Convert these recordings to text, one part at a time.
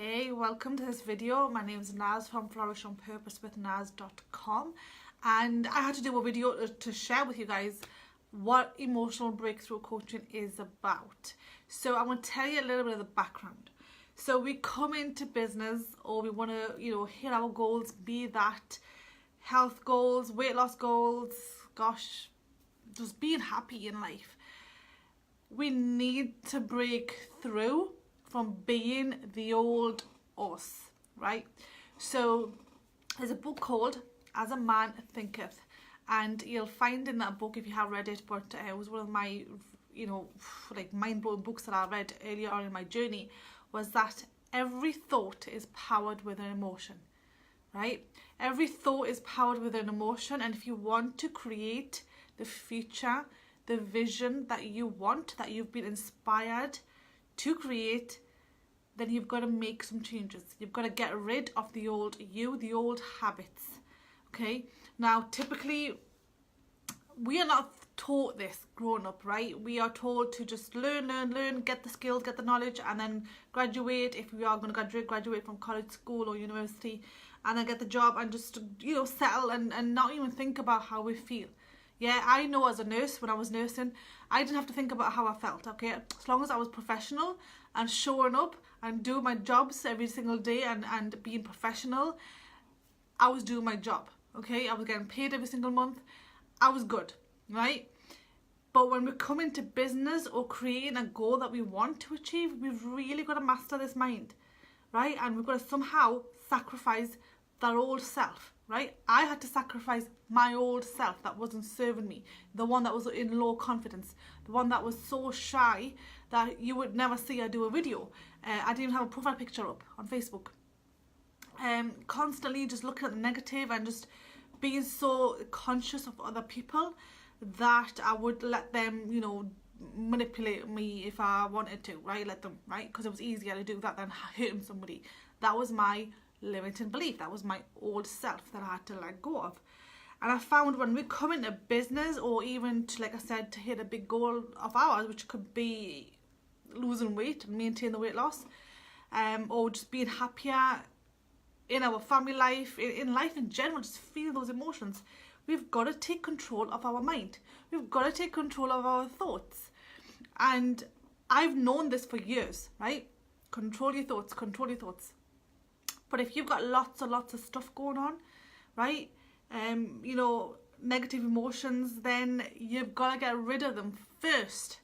Hey, welcome to this video. My name is Naz from flourishontpurposewithnaz.com, and I had to do a video to share with you guys what emotional breakthrough coaching is about. So I want to tell you a little bit of the background. So we come into business, or we want to, hit our goals, be that health goals, weight loss goals, gosh, just being happy in life. We need to break through from being the old us, right? So there's a book called As a Man Thinketh, and you'll find in that book, if you have read it, but it was one of my mind-blowing books that I read earlier on in my journey, was that every thought is powered with an emotion, right? Every thought is powered with an emotion, and if you want to create the future, the vision that you want, that you've been inspired to create, then you've got to make some changes. You've got to get rid of the old you, the old habits. Okay, now typically we are not taught this growing up, right? We are told to just learn, get the skills, get the knowledge, and then graduate, if we are going to graduate from college, school or university, and then get the job and just settle and not even think about how we feel. Yeah, I know as a nurse, when I was nursing, I didn't have to think about how I felt, okay? As long as I was professional and showing up and doing my jobs every single day and being professional, I was doing my job, okay? I was getting paid every single month. I was good, right? But when we come into business or creating a goal that we want to achieve, we've really got to master this mind, right? And we've got to somehow sacrifice that old self, right? I had to sacrifice my old self that wasn't serving me, the one that was in low confidence, the one that was so shy that you would never see her do a video. I didn't even have a profile picture up on Facebook. Constantly just looking at the negative and just being so conscious of other people that I would let them, manipulate me if I wanted to, right? Let them, right? Because it was easier to do that than hurting somebody. That was my limiting belief. That was my old self that I had to let go of. And I found when we come into business, or even to, like I said, to hit a big goal of ours, which could be losing weight and maintain the weight loss, or just being happier in our family life, in life in general, just feel those emotions, we've got to take control of our mind. We've got to take control of our thoughts. And I've known this for years, right? Control your thoughts, control your thoughts. But if you've got lots and lots of stuff going on, right, negative emotions, then you've got to get rid of them first.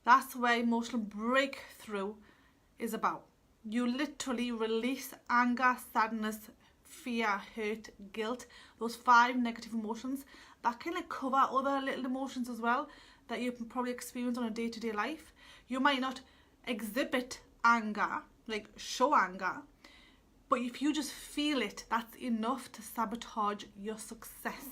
That's where emotional breakthrough is about. You literally release anger, sadness, fear, hurt, guilt, those 5 negative emotions that can cover other little emotions as well that you can probably experience on a day-to-day life. You might not exhibit anger, like show anger, but if you just feel it, that's enough to sabotage your success,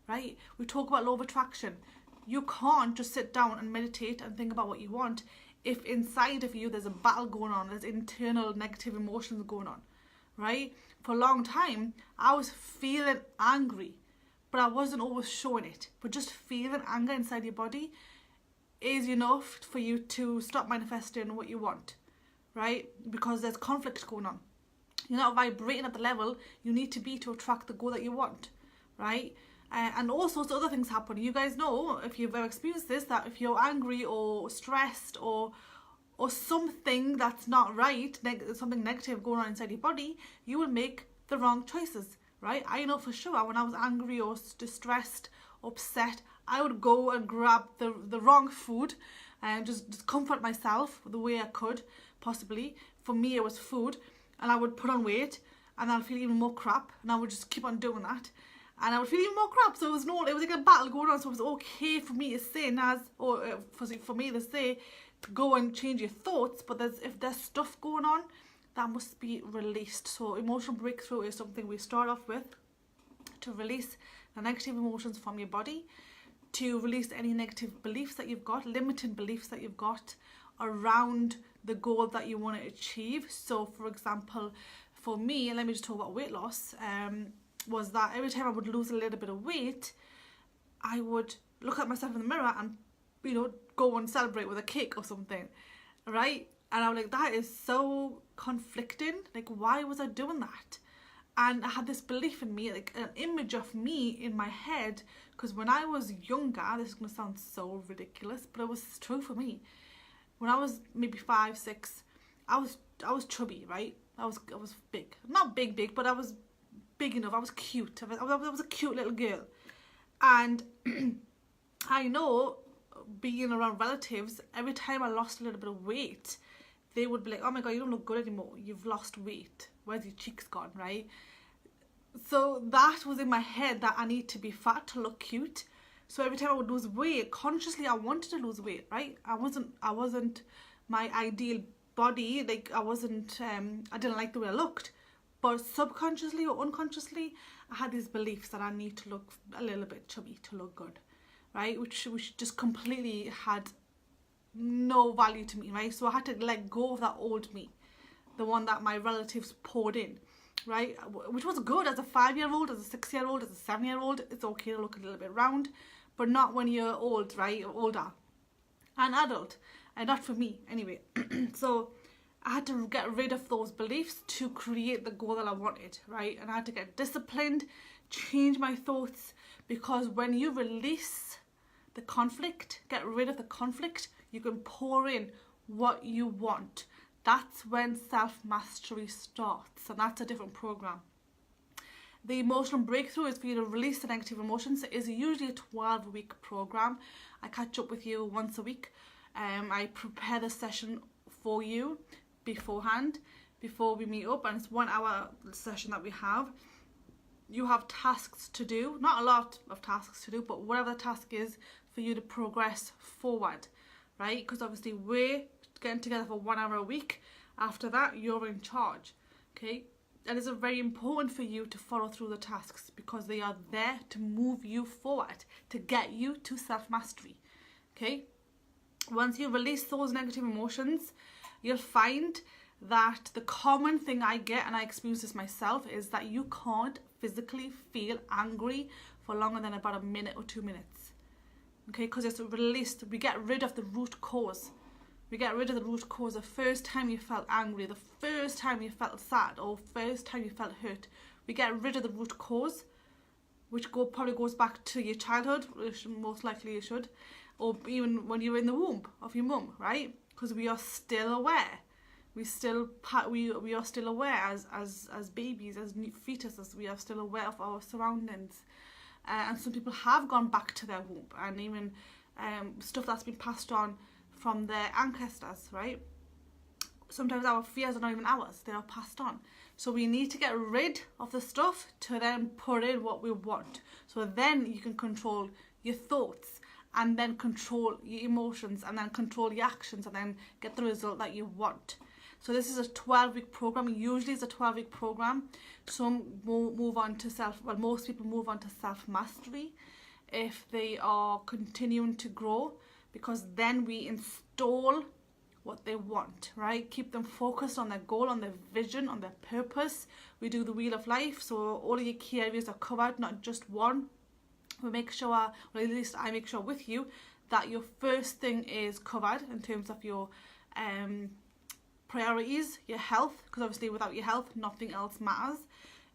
right? We talk about law of attraction. You can't just sit down and meditate and think about what you want if inside of you there's a battle going on, there's internal negative emotions going on, right? For a long time, I was feeling angry, but I wasn't always showing it. But just feeling anger inside your body is enough for you to stop manifesting what you want, right? Because there's conflict going on. You're not vibrating at the level you need to be to attract the goal that you want, right? And all sorts of other things happen. You guys know, if you've ever experienced this, that if you're angry or stressed or something that's not right, something negative going on inside your body, you will make the wrong choices, right? I know for sure when I was angry or distressed, upset, I would go and grab the wrong food and just comfort myself the way I could, possibly. For me, it was food. And I would put on weight, and I'd feel even more crap, and I would just keep on doing that, and I would feel even more crap. So it was like a battle going on. So it was okay for me to say, for me to say, go and change your thoughts. But if there's stuff going on, that must be released. So emotional breakthrough is something we start off with to release the negative emotions from your body, to release any negative beliefs that you've got, limiting beliefs that you've got around the goal that you want to achieve. So for example, for me, let me just talk about weight loss, was that every time I would lose a little bit of weight, I would look at myself in the mirror and go and celebrate with a cake or something, right? And I'm like, that is so conflicting. Like, why was I doing that? And I had this belief in me, like an image of me in my head, because when I was younger, this is going to sound so ridiculous, but it was true for me. When I was maybe 5, 6, I was chubby, right? I was big, not big, but I was big enough. I was cute. I was a cute little girl, and I know, being around relatives, every time I lost a little bit of weight, they would be like, oh my god, you don't look good anymore, you've lost weight, where's your cheeks gone, right? So that was in my head, that I need to be fat to look cute. So every time I would lose weight, consciously I wanted to lose weight, right? I wasn't my ideal body, like I didn't like the way I looked, but subconsciously or unconsciously I had these beliefs that I need to look a little bit chubby to look good, right? Which just completely had no value to me, right? So I had to let go of that old me, the one that my relatives poured in, right? Which was good as a 5-year-old, as a 6-year-old, as a 7-year-old. It's okay to look a little bit round, but not when you're old, right? Or older, an adult, and not for me anyway. So I had to get rid of those beliefs to create the goal that I wanted, right? And I had to get disciplined, change my thoughts, because when you release the conflict, get rid of the conflict, you can pour in what you want. That's when self-mastery starts, and that's a different program. The emotional breakthrough is for you to release the negative emotions. It is usually a 12-week program. I catch up with you once a week. I prepare the session for you beforehand, before we meet up, and it's 1 hour session that we have. You have tasks to do, not a lot of tasks to do, but whatever the task is for you to progress forward, right? Because obviously we're getting together for 1 hour a week. After that, you're in charge, okay? And it's very important for you to follow through the tasks, because they are there to move you forward, to get you to self-mastery, okay? Once you release those negative emotions, you'll find that the common thing I get, and I experience this myself, is that you can't physically feel angry for longer than about a minute or 2 minutes. Okay, because it's released. We get rid of the root cause. We get rid of the root cause. The first time you felt angry, the first time you felt sad, or first time you felt hurt, we get rid of the root cause, which probably goes back to your childhood, which most likely you should, or even when you were in the womb of your mum, right? Because we are still aware. We are still aware as babies, as fetuses. We are still aware of our surroundings, and some people have gone back to their womb, and even stuff that's been passed on from their ancestors, right? Sometimes our fears are not even ours; they are passed on. So we need to get rid of the stuff to then put in what we want. So then you can control your thoughts, and then control your emotions, and then control your actions, and then get the result that you want. So this is a 12-week program. Usually it's a 12-week program. Some move on to most people move on to self-mastery if they are continuing to grow, because then we install what they want, right? Keep them focused on their goal, on their vision, on their purpose. We do the wheel of life, so all of your key areas are covered, not just one. We make sure, well, at least I make sure with you, that your first thing is covered in terms of your priorities, your health, because obviously without your health nothing else matters.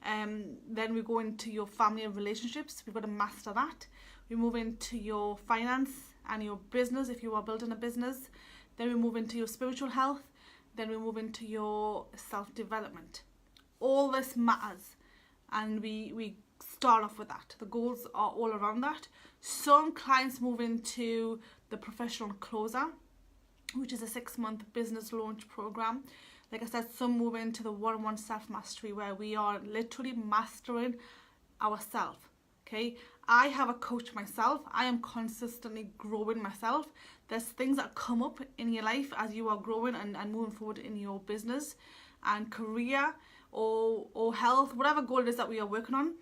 Then we go into your family and relationships. We've got to master that. We move into your finance and your business if you are building a business. Then we move into your spiritual health. Then we move into your self-development. All this matters, and we start off with that. The goals are all around that. Some clients move into the professional closer, which is a 6-month business launch program. Like I said, some move into the one-on-one self-mastery, where we are literally mastering ourselves, okay? I have a coach myself. I am consistently growing myself. There's things that come up in your life as you are growing and moving forward in your business and career or health, whatever goal it is that we are working on.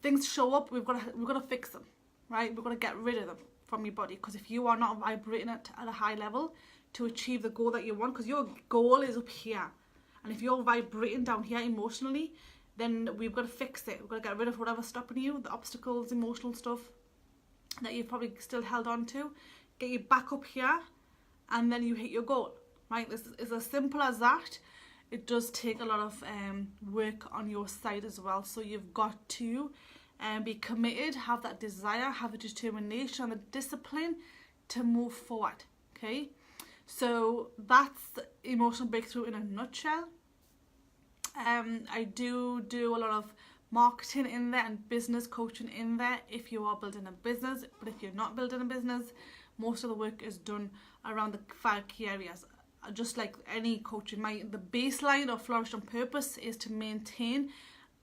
Things show up, we've got to fix them, right? We've got to get rid of them from your body, because if you are not vibrating at a high level to achieve the goal that you want, because your goal is up here, and if you're vibrating down here emotionally, then we've got to fix it. We've got to get rid of whatever's stopping you, the obstacles, emotional stuff that you've probably still held on to, get you back up here, and then you hit your goal, right? This is as simple as that. It does take a lot of work on your side as well. So you've got to be committed, have that desire, have the determination and the discipline to move forward, okay? So that's emotional breakthrough in a nutshell. I do a lot of marketing in there and business coaching in there if you are building a business. But if you're not building a business, most of the work is done around the 5 key areas. Just like any coaching, the baseline of Flourish on Purpose is to maintain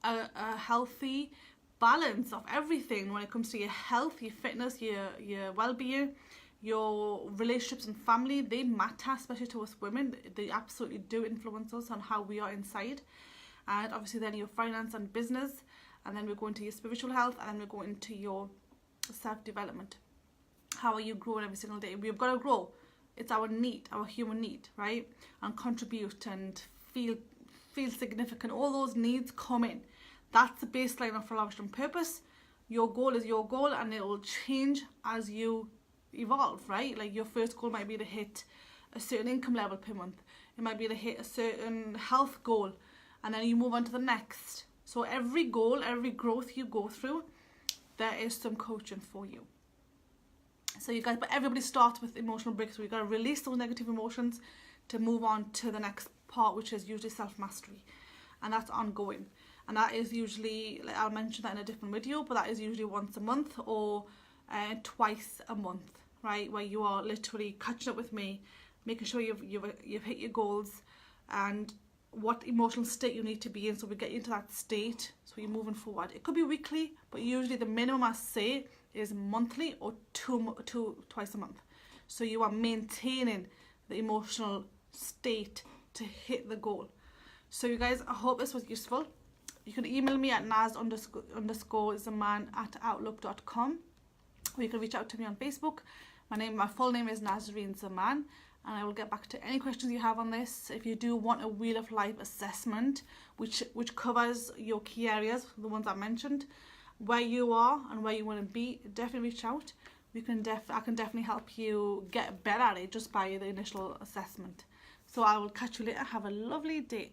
a healthy balance of everything when it comes to your health, your fitness, your well-being, your relationships and family. They matter, especially to us women. They absolutely do influence us on how we are inside. And obviously then your finance and business, and then we're going to your spiritual health, and then we're going into your self-development. How are you growing every single day? We've got to grow. It's our need, our human need, right? And contribute and feel significant. All those needs come in. That's the baseline of Flourish on Purpose. Your goal is your goal, and it will change as you evolve, right? Like your first goal might be to hit a certain income level per month. It might be to hit a certain health goal, and then you move on to the next. So every goal, every growth you go through, there is some coaching for you. So you guys, but everybody starts with emotional breakthrough. You got to release those negative emotions to move on to the next part, which is usually self-mastery, and that's ongoing. And that is usually, like, I'll mention that in a different video, but that is usually once a month or twice a month, right? Where you are literally catching up with me, making sure you've hit your goals and what emotional state you need to be in, so we get you into that state so you're moving forward. It could be weekly, but usually the minimum I say is monthly or twice a month. So you are maintaining the emotional state to hit the goal. So you guys, I hope this was useful. You can email me at naz_zaman@outlook.com, or you can reach out to me on Facebook. My full name is Nazreen Zaman, and I will get back to any questions you have on this. If you do want a Wheel of Life assessment, which covers your key areas, the ones I mentioned, where you are and where you want to be, definitely reach out. I can definitely help you get better at it just by the initial assessment. So I will catch you later. Have a lovely day.